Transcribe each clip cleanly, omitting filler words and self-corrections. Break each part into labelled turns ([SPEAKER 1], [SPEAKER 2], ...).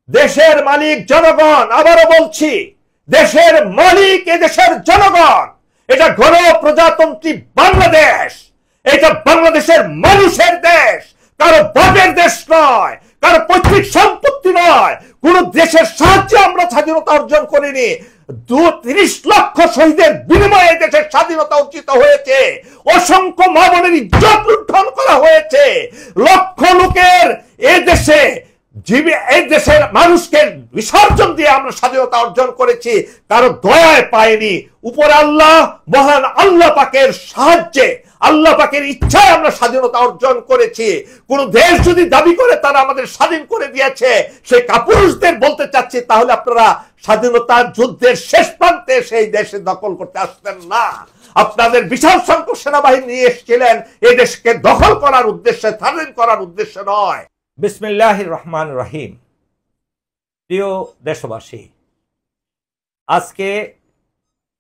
[SPEAKER 1] দেশের মালিক জনগণ। আবারও বলছি, দেশের মালিক এদেশের জনগণ। এটা গণপ্রজাতন্ত্রী বাংলাদেশ, এটা বাংলাদেশের মানুষের দেশ, কারো বাপের দেশ নয়, কারো পৈতৃক সম্পত্তি নয়। কোন দেশের সাহায্যে আমরা স্বাধীনতা অর্জন করিনি। ৩০ লক্ষ শহীদের বিনিময়ে দেশের স্বাধীনতা অর্জিত হয়েছে। অসংখ্য মা বোনের ইজ্জত লুণ্ঠন করা হয়েছে। লক্ষ লোকের এই দেশের মানুষকে বিসর্জন দিয়ে আমরা স্বাধীনতা অর্জন করেছি, কারো দয়ায় পাইনি। উপর আল্লাহ, মহান আল্লাহ পাকের সাহায্যে, আল্লাহ পাকের ইচ্ছায় আমরা স্বাধীনতা অর্জন করেছি। কোন দেশ যদি দাবি করে তারা আমাদের স্বাধীন করে দিয়েছে, সেই কাপুরুষদের বলতে চাচ্ছি, তাহলে আপনারা স্বাধীনতা যুদ্ধের শেষ প্রান্তে সেই দেশে দখল করতে আসতেন না। আপনাদের বিশাল সংখ্যক সেনাবাহিনী নিয়ে এসেছিলেন এই দেশকে দখল করার উদ্দেশ্যে, স্বাধীন করার উদ্দেশ্যে নয়। বিসমিল্লাহির রহমানির রহিম। প্রিয় দেশবাসী, আজকে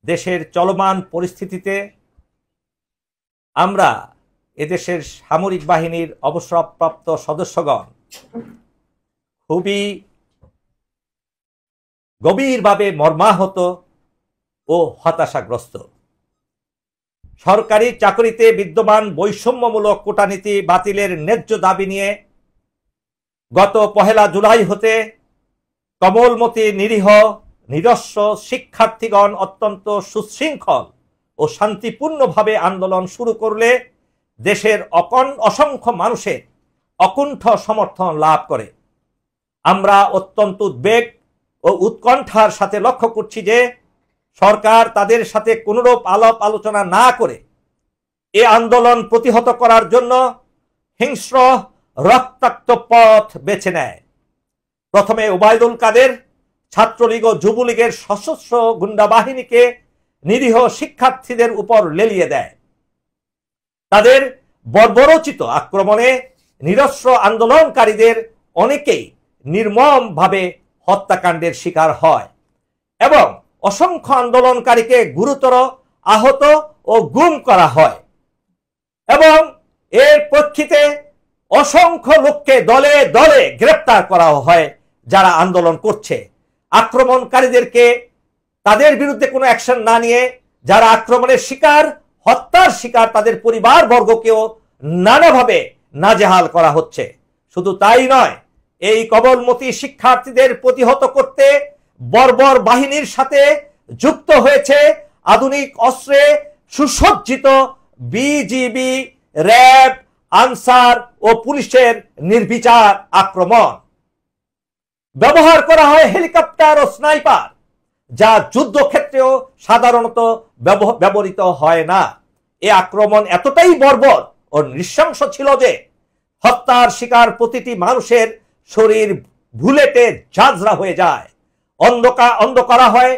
[SPEAKER 1] দেশের চলমান পরিস্থিতিতে আমরা এদেশের সামরিক বাহিনীর অবসরপ্রাপ্ত সদস্যগণ খুবই গভীরভাবে মর্মাহত ও হতাশাগ্রস্ত। সরকারি চাকরিতে বিদ্যমান বৈষম্যমূলক কোটানীতি বাতিলের ন্যায্য দাবি নিয়ে গত ১ জুলাই হতে কমলমতি নিরীহ নিরস্ব শিক্ষার্থীগণ অত্যন্ত সুশৃঙ্খল ও শান্তিপূর্ণভাবে আন্দোলন শুরু করলে দেশের অসংখ্য মানুষের অকুণ্ঠ সমর্থন লাভ করে। আমরা অত্যন্ত উদ্বেগ ও উৎকণ্ঠার সাথে লক্ষ্য করছি যে সরকার তাদের সাথে কোনরূপ আলাপ আলোচনা না করে এ আন্দোলন প্রতিহত করার জন্য হিংস্র রক্তাক্ত পথ বেছে নেয়। প্রথমে ওবায়দুল কাদের ছাত্রলীগ ও যুবলীগের সশস্ত্র গুন্ডা বাহিনীকে নিরীহ শিক্ষার্থীদের উপর লেলিয়ে দেয়। তাদের বর্বরোচিত আক্রমণে নিরস্ত্র আন্দোলনকারীদের অনেকেই নির্মমভাবে হত্যাকাণ্ডের শিকার হয় এবং অসংখ্য আন্দোলনকারীকে গুরুতর আহত ও গুম করা হয় এবং এর প্রেক্ষিতে অসংখ্য লোককে দলে দলে গ্রেপ্তার করা হয় যারা আন্দোলন করছে। আক্রমণকারীদেরকে তাদের বিরুদ্ধে কোনো অ্যাকশন না নিয়ে যারা আক্রমণের শিকার, হত্যার শিকার, তাদের পরিবারবর্গকেও নানাভাবে নাজেহাল করা হচ্ছে। শুধু তাই নয়, এই কমলমতি শিক্ষার্থীদের প্রতিহত করতে বর্বর বাহিনীর সাথে যুক্ত হয়েছে আধুনিক অস্ত্রে সুসজ্জিত বিজিবি, র্যাব, আনসার ও পুলিশের নির্বিচার আক্রমণ। ব্যবহার করা হয় হেলিকপ্টার ও স্নাইপার, যা যুদ্ধক্ষেত্রেও সাধারণত ব্যবহৃত হয় না। এ আক্রমণ এতটাই বর্বর ও নৃশংস ছিল যে হত্যার শিকার প্রতিটি মানুষের শরীর ভুলেটে ঝাঁঝরা হয়ে যায়। অন্ধ করা হয়,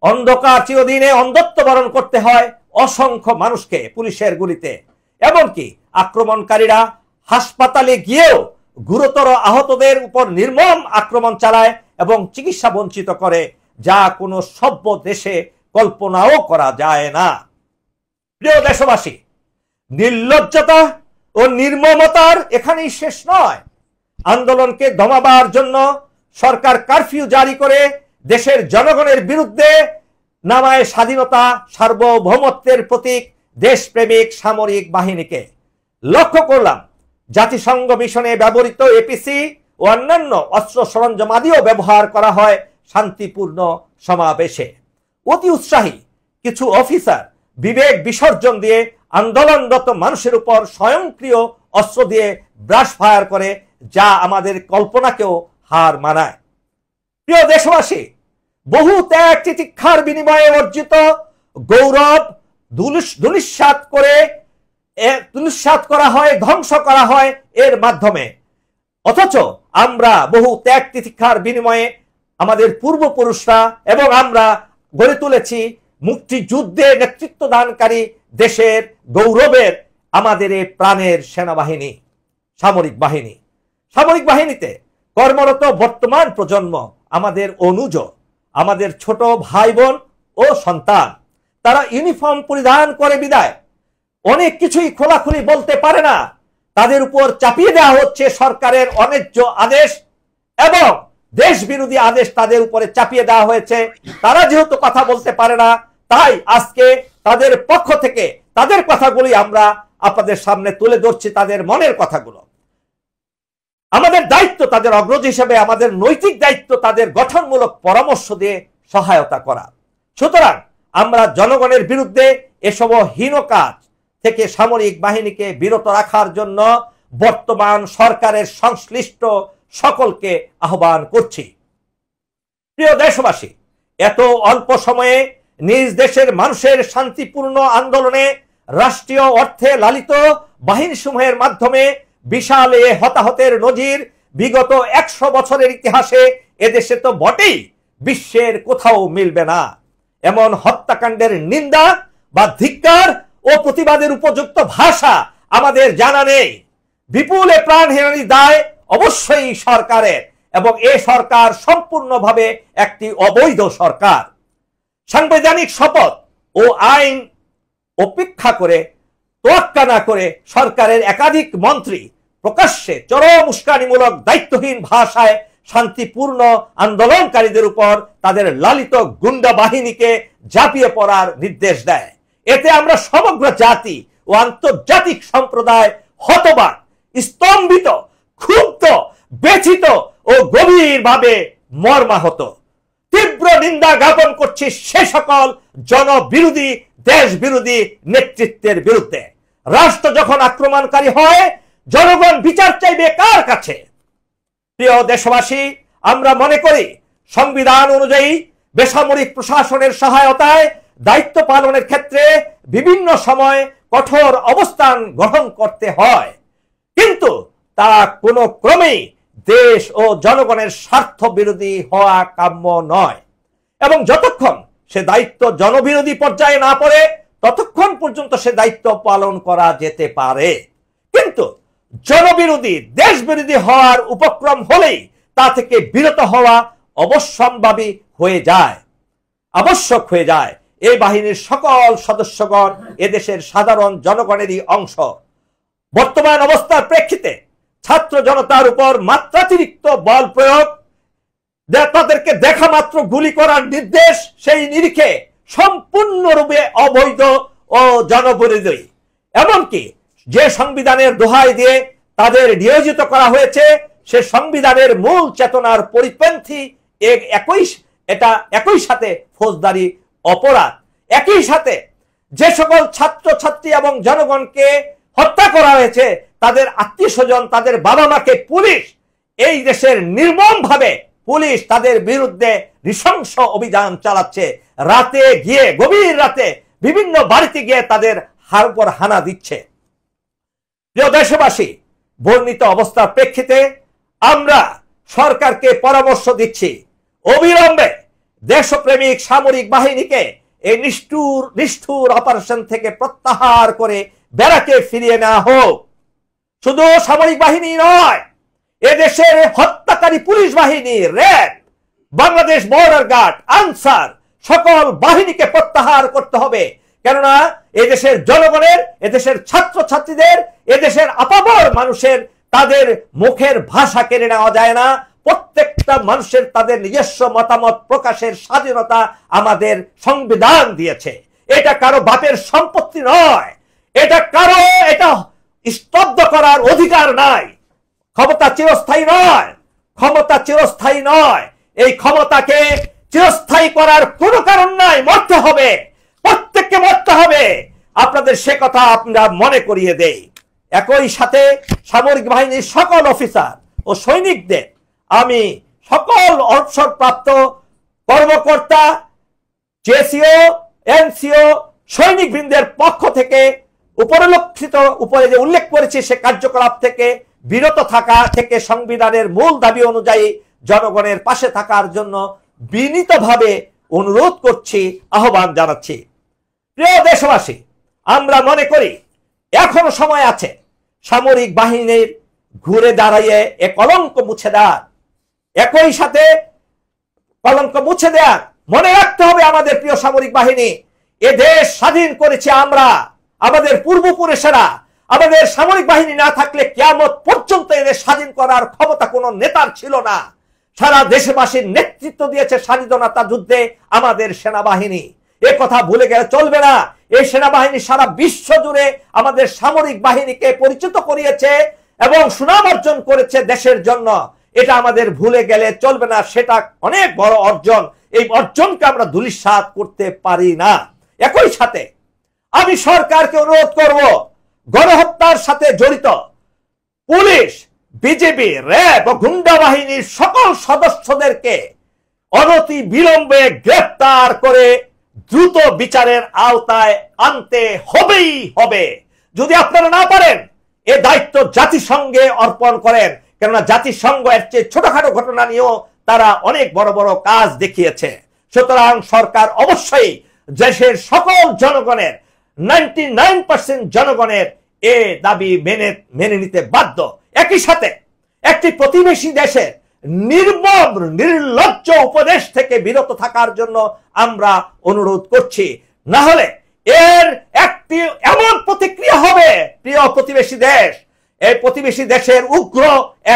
[SPEAKER 1] অন্ধকার চিরদিনে অন্ধত্ব বরণ করতে হয় অসংখ্য মানুষকে পুলিশের গুলিতে। এমনকি আক্রমণকারীরা হাসপাতালে গিয়েও গুরুতর আহতদের উপর নির্মম আক্রমণ চালায় এবং চিকিৎসা বঞ্চিত করে, যা কোনো সভ্য দেশে কল্পনাও করা যায় না। প্রিয় দেশবাসী, নির্লজ্জতা ও নির্মমতার এখানেই শেষ নয়। আন্দোলনকে দমাবার জন্য সরকার কারফিউ জারি করে দেশের জনগণের বিরুদ্ধে নামায় স্বাধীনতা, সার্বভৌমত্বের প্রতীক দেশপ্রেমিক সামরিক বাহিনীকে। লক্ষ্য করলাম জাতিসংঘ মিশনে ব্যবহৃত এপিসি ও অন্যান্য অস্ত্র সরঞ্জামাদিও ব্যবহার করা হয় শান্তিপূর্ণ সমাবেশে। অতি উৎসাহী কিছু অফিসার বিবেক বিসর্জন দিয়ে আন্দোলনরত মানুষের উপর স্বয়ংক্রিয় অস্ত্র দিয়ে ব্রাশ ফায়ার করে, যা আমাদের কল্পনাকেও হার মানায়। প্রিয় দেশবাসী, বহু ত্যাগ তিতিক্ষার বিনিময়ে অর্জিত গৌরব ধূলিসাৎ করা হয়, ধ্বংস করা হয় এর মাধ্যমে। অথচ আমরা বহু ত্যাগ তিতিক্ষার বিনিময়ে আমাদের পূর্বপুরুষরা এবং আমরা গড়ে তুলেছি মুক্তিযুদ্ধে নেতৃত্ব দানকারী দেশের গৌরবের আমাদের এই প্রাণের সেনাবাহিনী, সামরিক বাহিনী। সামরিক বাহিনীতে কর্মরত বর্তমান প্রজন্ম আমাদের অনুজ, আমাদের ছোট ভাই বোন ও সন্তান। তারা ইউনিফর্ম পরিধান করে বিদায় অনেক কিছুই খোলাখুলি বলতে পারে না। তাদের উপর চাপিয়ে দেওয়া হচ্ছে সরকারের অন্যায্য আদেশ এবং দেশ বিরোধী আদেশ তাদের উপরে চাপিয়ে দেওয়া হয়েছে। তারা যেহেতু কথা বলতে পারে না, তাই আজকে তাদের পক্ষ থেকে তাদের কথাগুলি আমরা আপনাদের সামনে তুলে ধরছি, তাদের মনের কথাগুলো। আমাদের দায়িত্ব তাদের অগ্রজ হিসেবে, আমাদের নৈতিক দায়িত্ব তাদের গঠনমূলক পরামর্শ দিয়ে সহায়তা করা। সুতরাং আমরা জনগণের বিরুদ্ধে এসব হীন কাজ থেকে সামরিক বাহিনীকে বিরত রাখার জন্য বর্তমান সরকারের সংশ্লিষ্ট সকলকে আহ্বান করছি। প্রিয় দেশবাসী, এত অল্প সময়ে নিজ দেশের মানুষের শান্তিপূর্ণ আন্দোলনে রাষ্ট্রীয় অর্থে লালিত বাহিনীসমূহের মাধ্যমে বিশাল এ হতাহতের নজির বিগত 100 বছরের ইতিহাসে এদেশে তো বটেই, বিশ্বের কোথাও মিলবে না। এমন হত্যাকাণ্ডের নিন্দা বা ধিক্কার ও প্রতিবাদের উপযুক্ত ভাষা আমাদের জানা নেই। বিপুল প্রাণহানির দায় অবশ্যই সরকারের, এবং এ সরকার সম্পূর্ণভাবে একটি অবৈধ সরকার। সাংবিধানিক শপথ ও আইন উপেক্ষা করে, তোয়াক্কা না করে সরকারের একাধিক মন্ত্রী প্রকাশ্যে চরম উস্কানিমূলক দায়িত্বহীন ভাষায় শান্তিপূর্ণ আন্দোলনকারীদের উপর তাদের লালিত গুন্ডা বাহিনীকে ঝাঁপিয়ে পড়ার নির্দেশ দেয়। এতে আমরা সমগ্র জাতি ও আন্তর্জাতিক সম্প্রদায় হতবাক, স্তম্ভিত, ক্ষুব্ধ, ব্যথিত ও গভীরভাবে মর্মাহত। তীব্র নিন্দা জ্ঞাপন করছি সে সকল জনবিরোধী, দেশ বিরোধী নেতৃত্বের বিরুদ্ধে। রাষ্ট্র যখন আক্রমণকারী হয়, জনগণ বিচার চাইবে কার কাছে? প্রিয় দেশবাসী, আমরা মনে করি সংবিধান অনুযায়ী বেসামরিক প্রশাসনের সহায়তায় দায়িত্ব পালনের ক্ষেত্রে বিভিন্ন সময় কঠোর অবস্থান গ্রহণ করতে হয়, কিন্তু তা কোনো ক্রমেই দেশ ও জনগণের স্বার্থ বিরোধী হওয়া কাম্য নয়। এবং যতক্ষণ সে দায়িত্ব জনবিরোধী পর্যায়ে না পড়ে, ততক্ষণ পর্যন্ত সে দায়িত্ব পালন করা যেতে পারে। কিন্তু জনবিরোধী, দেশ বিরোধী হওয়ার উপক্রম হলেই তা থেকে বিরত হওয়া অবশ্যম্ভাবী হয়ে যায়, আবশ্যক হয়ে যায়। এই বাহিনীর সকল সদস্যগণ এদেশের সাধারণ জনগণেরই অংশ। বর্তমান অবস্থার প্রেক্ষিতে ছাত্র জনতার উপর মাত্রাতিরিক্ত বল প্রয়োগ, তাদেরকে দেখা মাত্র গুলি করার নির্দেশ, সেই নিরিখে সম্পূর্ণরূপে অবৈধ ও জনবিরোধী। এমনকি যে সংবিধানের দোহাই দিয়ে তাদের নিয়োজিত করা হয়েছে, সে সংবিধানের মূল চেতনার পরিপন্থী এটা একই সাথে ফৌজদারি অপরাধ। একই সাথে যে সকল ছাত্র ছাত্রী এবং জনগণকে হত্যা করা হয়েছে, তাদের আত্মীয় স্বজন, তাদের বাবা মাকে পুলিশ, এই দেশের নির্মমভাবে পুলিশ তাদের বিরুদ্ধে নৃশংস অভিযান চালাচ্ছে। রাতে গিয়ে, গভীর রাতে বিভিন্ন বাড়িতে গিয়ে তাদের উপর হানা দিচ্ছে। প্রিয় দেশবাসী, বর্ণিত অবস্থার প্রেক্ষিতে আমরা সরকারকে পরামর্শ দিচ্ছি, অবিলম্বে দেশপ্রেমিক সামরিক বাহিনীকে এই নিষ্ঠুর অপারেশন থেকে প্রত্যাহার করে ব্যারাকে ফিরিয়ে নেওয়া হোক। শুধু সামরিক বাহিনী নয়, এদেশের হত্যাকারী পুলিশ বাহিনী, RAB, Bangladesh border guard, Ansar, সকল বাহিনীকে প্রত্যাহার করতে হবে। কেননা এদেশের জনগণের, এদেশের ছাত্র ছাত্রীদের, এদেশের আপামর মানুষের তাদের মুখের ভাষা কেড়ে নেওয়া যায় না। প্রত্যেকটা মানুষের তাদের নিজস্ব মতামত প্রকাশের স্বাধীনতা আমাদের সংবিধান দিয়েছে। এটা কারো বাপের সম্পত্তি নয়, এটা স্তব্ধ করার অধিকার নাই। ক্ষমতা চিরস্থায়ী নয়, ক্ষমতা চিরস্থায়ী নয়। এই ক্ষমতাকে চিরস্থায়ী করার কোনো কারণ নাই। মরতে হবে, প্রত্যেককে মরতে হবে। আপনাদের সে কথা আমরা মনে করিয়ে দেই। একই সাথে সামরিক বাহিনীর সকল অফিসার ও সৈনিকদের আমি সকল অবসরপ্রাপ্ত কর্মকর্তা, জেসিও, এনসিও, সৈনিকবৃন্দের পক্ষ থেকে উপরে যে উল্লেখ করেছি সে কার্যকলাপ থেকে বিরত থাকা থেকে সংবিধানের মূল দাবি অনুযায়ী জনগণের পাশে থাকার জন্য বিনীতভাবে অনুরোধ করছি, আহ্বান জানাচ্ছি। প্রিয় দেশবাসী, আমরা মনে করি এখনো সময় আছে সামরিক বাহিনীর ঘুরে দাঁড়িয়ে এ কলঙ্ক মুছে দেওয়ার। একই সাথে কলঙ্ক মুছে দেওয়ার মনে রাখতে হবে আমাদের প্রিয় সামরিক বাহিনী, এ দেশ স্বাধীন করেছে আমরা, আমাদের পূর্বপুরুষেরা। আমাদের সামরিক বাহিনী না থাকলে কিয়ামত পর্যন্ত এদের স্বাধীন করার ক্ষমতা কোনো নেতার ছিল না। সারা দেশবাসীর নেতৃত্ব দিয়েছে স্বাধীনতা যুদ্ধে আমাদের সেনাবাহিনী। এ কথা ভুলে গেলে চলবে না। এই সেনাবাহিনী সারা বিশ্ব জুড়ে আমাদের সামরিক বাহিনীকে পরিচিত করিয়েছে এবং সুনাম অর্জন করেছে দেশের জন্য। এটা আমাদের ভুলে গেলে চলবে না। সেটা অনেক বড় অর্জন। এই অর্জনকে আমরা ধূলিসাৎ করতে পারি না। একই সাথে আমি সরকারকে অনুরোধ করব, গণহত্যার সাথে জড়িত পুলিশ, বিজেপি, র্যাব ও গুন্ডা বাহিনীর সকল সদস্যদেরকে অনতি বিলম্বে গ্রেফতার করে দ্রুত বিচারের আওতায় আনতে হবেই হবে। যদি আপনারা না পারেন, এ দায়িত্ব জাতিসংঘে অর্পণ করেন, কেননা জাতিসংঘ এর চেয়ে ছোটখাটো ঘটনা নিয়েও তারা অনেক বড় বড় কাজ দেখিয়েছে। সুতরাং সরকার অবশ্যই দেশের সকল জনগণের 99% জনগণের এ দাবি মেনে নিতে বাধ্য। একই সাথে একটি প্রতিবেশী দেশের নির্মম নির্লজ্জ উপদেশ থেকে বিরত থাকার জন্য আমরা অনুরোধ করছি। না হলে এর একটি এমন প্রতিক্রিয়া হবে, প্রিয় প্রতিবেশী দেশ, এই প্রতিবেশী দেশের উগ্র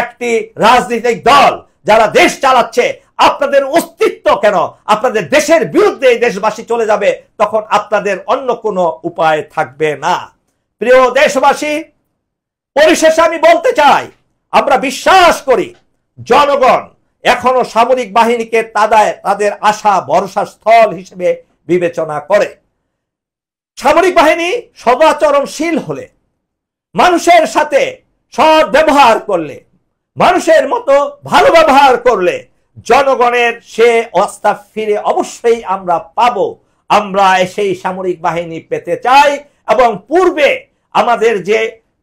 [SPEAKER 1] একটি রাজনৈতিক দল যারা দেশ চালাচ্ছে, আপনাদের অস্তিত্ব কেন, আপনাদের দেশের বিরুদ্ধে এই দেশবাসী চলে যাবে, তখন আপনাদের অন্য কোনো উপায় থাকবে না। প্রিয় দেশবাসী, পরিশেষে আমি বলতে চাই, আমরা বিশ্বাস করি জনগণ এখনো সামরিক বাহিনীকে তাদের আশা ভরসা স্থল হিসেবে বিবেচনা করে। সামরিক বাহিনী সদাচরণশীল হলে, মানুষের সাথে সৎ ব্যবহার করলে, মানুষের মতো ভালো ব্যবহার করলে জনগণের সে আস্থা ফিরে অবশ্যই আমরা পাবো। আমরা সেই সামরিক বাহিনী পেতে চাই এবং পূর্বে আমাদের যে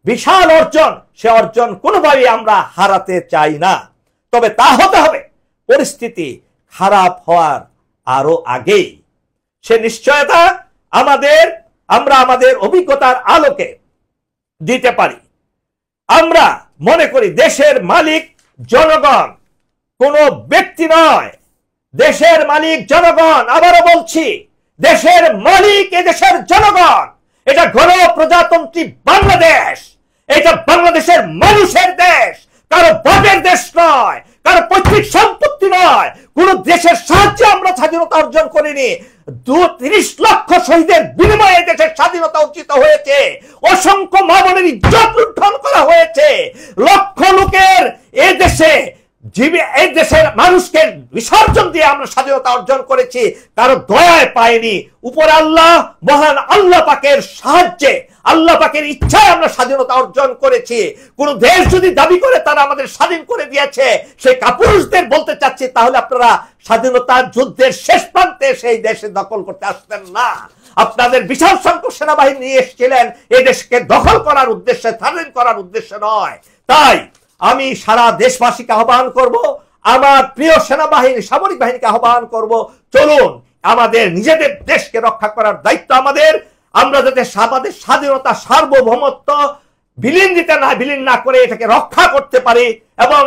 [SPEAKER 1] বিশাল অর্জন, সে অর্জন কোনোভাবেই আমরা হারাতে চাই না। তবে তা হতে হবে পরিস্থিতি খারাপ হওয়ার আরো আগেই। সে নিশ্চয়তা আমরা আমাদের অভিজ্ঞতার আলোকে দিতে পারি। আমরা মনে করি দেশের মালিক জনগণ, কোনো ব্যক্তি নয়। দেশের মালিক জনগণ। আবারও বলছি, দেশের মালিক এ দেশের জনগণ। এটা গণপ্রজাতন্ত্রী বাংলাদেশ, এটা বাংলাদেশের মানুষের দেশ, কারো বাপের দেশ নয়, কারো পৈতৃক সম্পত্তি নয়। কোন দেশের সাহায্যে আমরা স্বাধীনতা অর্জন করিনি। 30 লক্ষ শহীদের বিনিময়ে দেশের স্বাধীনতা অর্জিত হয়েছে। অসংখ্য মা বোনের ইজ্জত লুণ্ঠন করা হয়েছে। লক্ষ লোকের এই দেশের মানুষকে বিসর্জন দিয়ে আমরা স্বাধীনতা অর্জন করেছি। কারো দয়ায় পাইনি, উপর আল্লাহ, মহান আল্লাহ পাকের সাহায্যে, আল্লাহ পাকের ইচ্ছায় আমরা স্বাধীনতা অর্জন করেছি। কোন দেশ যদি দাবি করে তারা আমাদের স্বাধীন করে দিয়েছে, সেই কাপুরুষদের বলতে চাচ্ছি, তাহলে আপনারা স্বাধীনতা যুদ্ধের শেষ প্রান্তে সেই দেশে দখল করতে আসতেন না। আপনাদের বিশাল সংখ্যক সেনাবাহিনী নিয়ে এসেছিলেন এই দেশকে দখল করার উদ্দেশ্যে, স্বাধীন করার উদ্দেশ্যে নয়। তাই আমি সারা দেশবাসীকে আহ্বান করব, আমার প্রিয় সেনাবাহিনী, সামরিক বাহিনীকে আহ্বান করব, চলুন আমাদের নিজেদের দেশকে রক্ষা করার দায়িত্ব আমাদের। আমরা যাতে আমাদের স্বাধীনতা, সার্বভৌমত্ব বিলীন না করে এটাকে রক্ষা করতে পারি এবং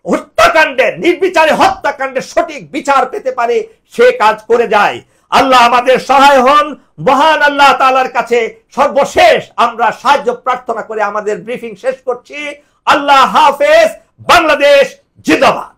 [SPEAKER 1] হত্যাকাণ্ডের, নির্বিচারে হত্যাকাণ্ডের সঠিক বিচার পেতে পারি, সে কাজ করে যায়। আল্লাহ আমাদের সহায় হন। মহান আল্লাহ তাআলার কাছে সর্বশেষ আমরা সাহায্য প্রার্থনা করে আমাদের ব্রিফিং শেষ করছি। আল্লাহ হাফেজ। বাংলাদেশ জিন্দাবাদ।